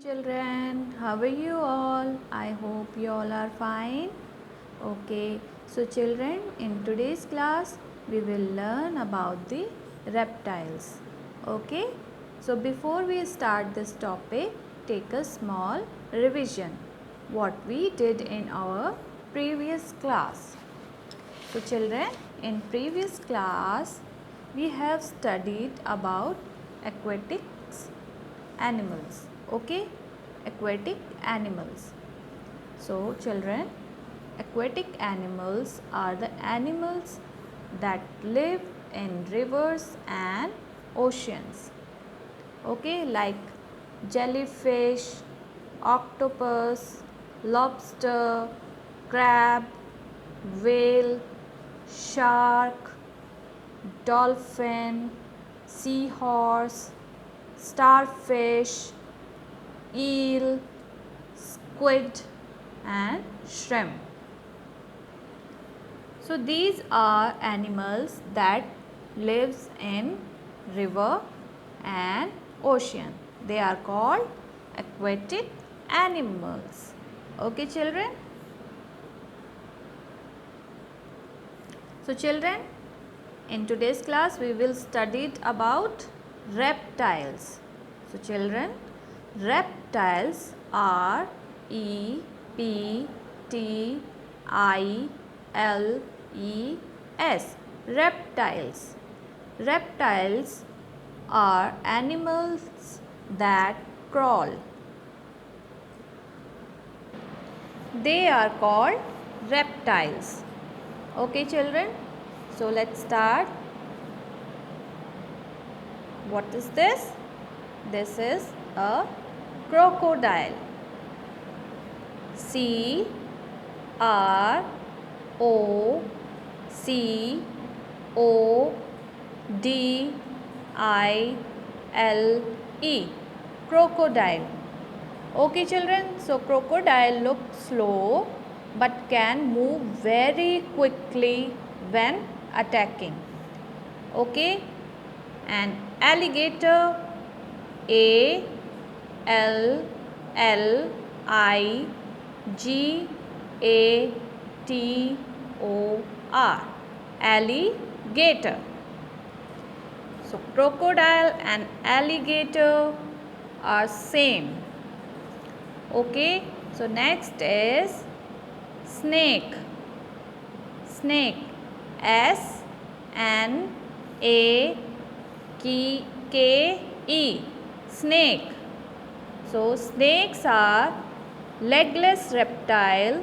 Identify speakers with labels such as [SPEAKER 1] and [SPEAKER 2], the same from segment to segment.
[SPEAKER 1] Children, how are you all? I hope you all are fine. Okay, so children, in today's class, we will learn about the reptiles. Okay, so before we start this topic, take a small revision what we did in our previous class. So children, in previous class, we have studied about aquatic animals. Okay, aquatic animals. So children, aquatic animals are the animals that live in rivers and oceans. Okay, like jellyfish, octopus, lobster, crab, whale, shark, dolphin, seahorse, starfish, eel, squid and shrimp. So these are animals that lives in river and ocean. They are called aquatic animals. Okay children? So children, in today's class we will study about reptiles. So children, reptiles are reptiles. Reptiles. Reptiles are animals that crawl. They are called reptiles. Okay children, so let's start. What is this? This is a crocodile. crocodile. Crocodile. Okay children, so crocodile looks slow but can move very quickly when attacking. Okay, and alligator, Alligator, alligator. So crocodile and alligator are same. Okay, so next is snake. Snake, Snake. Snake. So snakes are legless reptile.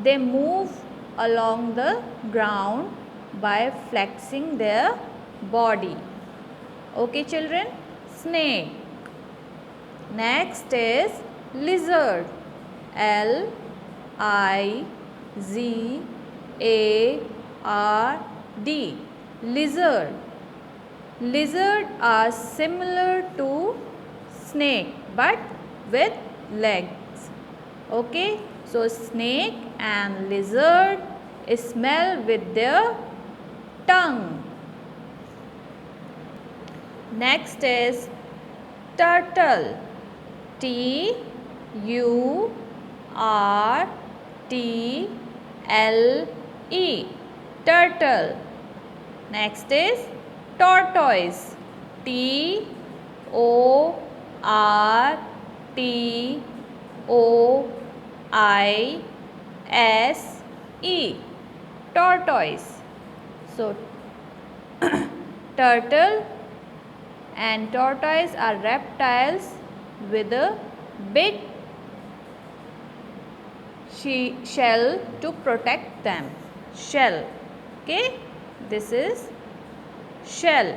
[SPEAKER 1] They move along the ground by flexing their body. Okay children, snake. Next is lizard. Lizard. Lizard. Lizard are similar to snake but with legs. Okay, so snake and lizard smell with their tongue. Next is turtle. Turtle. Turtle. Next is tortoise. Tortoise. Tortoise. So turtle and tortoise are reptiles with a big shell to protect them. Shell. Okay, this is shell.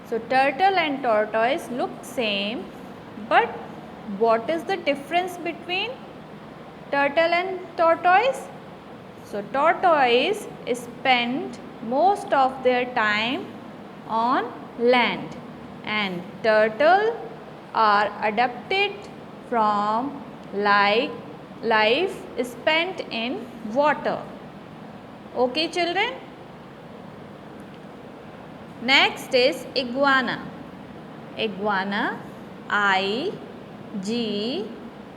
[SPEAKER 1] So turtle and tortoise look same, but what is the difference between turtle and tortoise? So tortoise spend most of their time on land and turtle are adapted from life spent in water. Okay children? Next is iguana. Iguana, G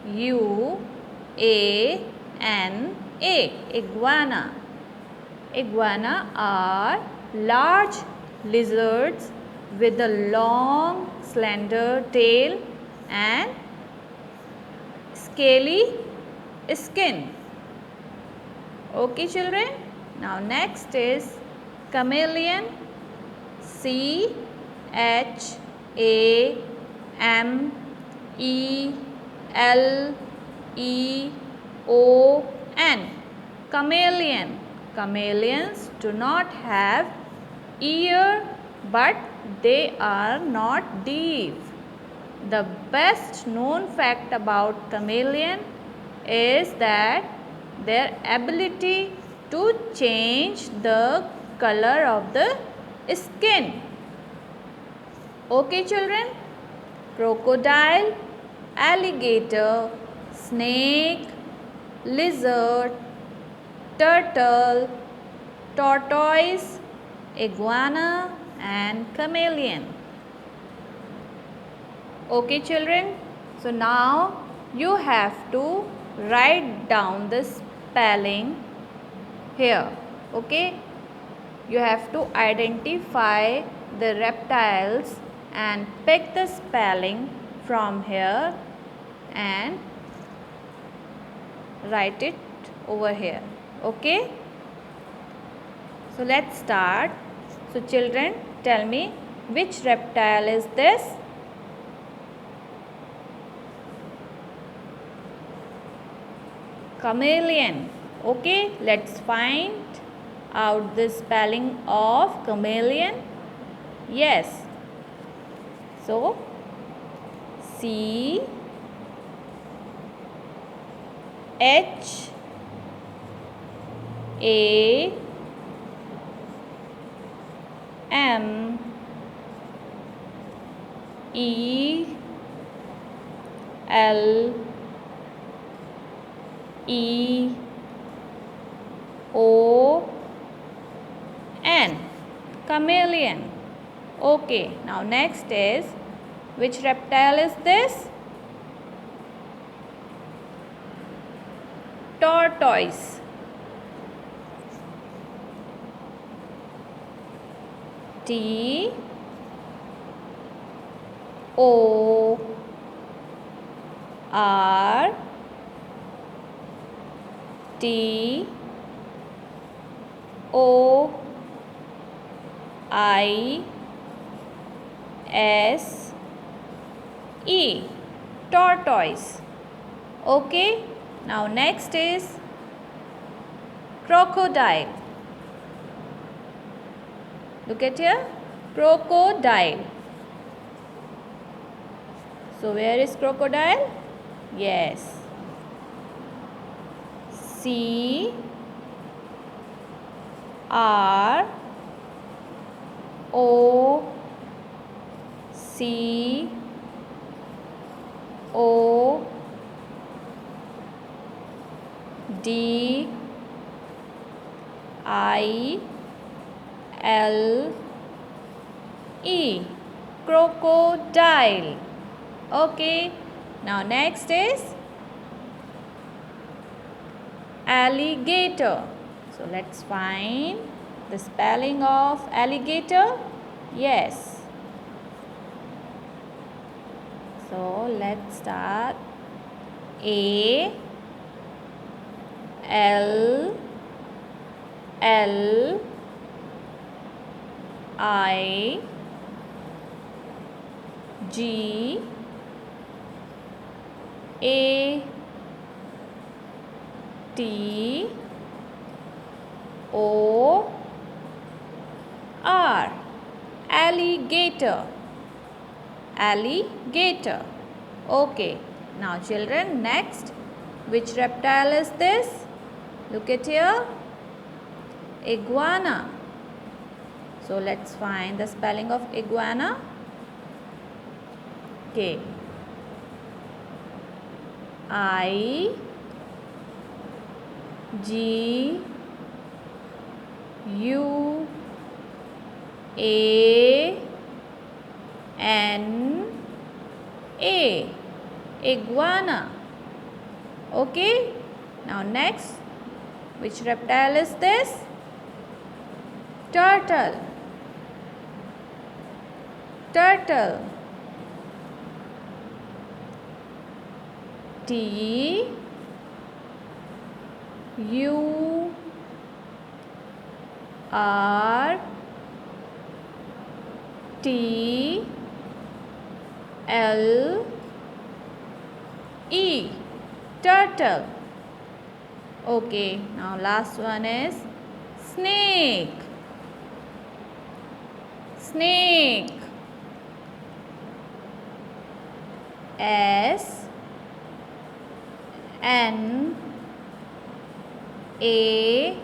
[SPEAKER 1] U A N A, iguana. Iguana are large lizards with a long slender tail and scaly skin. Okay children, now next is chameleon. C H A M E L E O N, chameleon. Chameleons do not have ear, but they are not deaf. The best known fact about chameleon is that their ability to change the color of the skin. Okay children, crocodile, alligator, snake, lizard, turtle, tortoise, iguana and chameleon. Okay children, so now you have to write down the spelling here. Okay, you have to identify the reptiles and pick the spelling from here and write it over here. Okay, so let's start. So children, tell me, which reptile is this? Chameleon. Okay, let's find out the spelling of chameleon. Yes, so C H A M E L E O N, chameleon. Okay, now next is, which reptile is this? Tortoise. T O R T O I S E, tortoise. Okay, now next is crocodile. Look at here, crocodile. So where is crocodile? Yes, C R O C O D I L E, crocodile. Okay, now next is alligator. So let's find the spelling of alligator. Yes, so let's start. A L L I G A T O R, alligator. Alligator. Okay, now children, next, which reptile is this? Look at here, iguana. So let's find the spelling of iguana. Okay, I G U A N A, iguana. Okay, now next, which reptile is this? Turtle. Turtle. T U R T L E, turtle. Okay, now last one is snake. Snake. S N A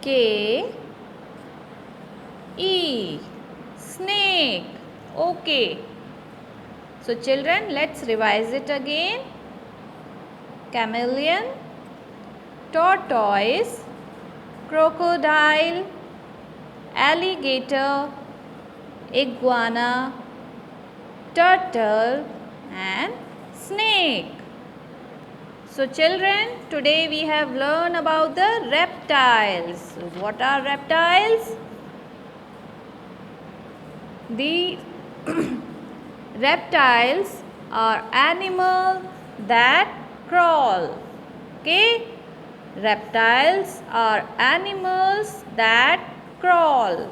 [SPEAKER 1] K E, snake. Okay. So children, let's revise it again. Chameleon, tortoise, crocodile, alligator, iguana, turtle and snake. So children, today we have learned about the reptiles. So what are reptiles? The reptiles are animals that crawl. Okay? Reptiles are animals that crawl.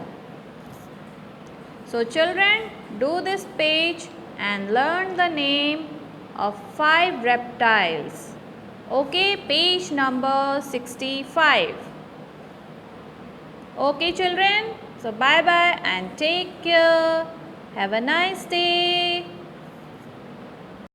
[SPEAKER 1] So children, do this page and learn the name of 5 reptiles. Okay, page number 65. Okay children, so bye bye and take care. Have a nice day.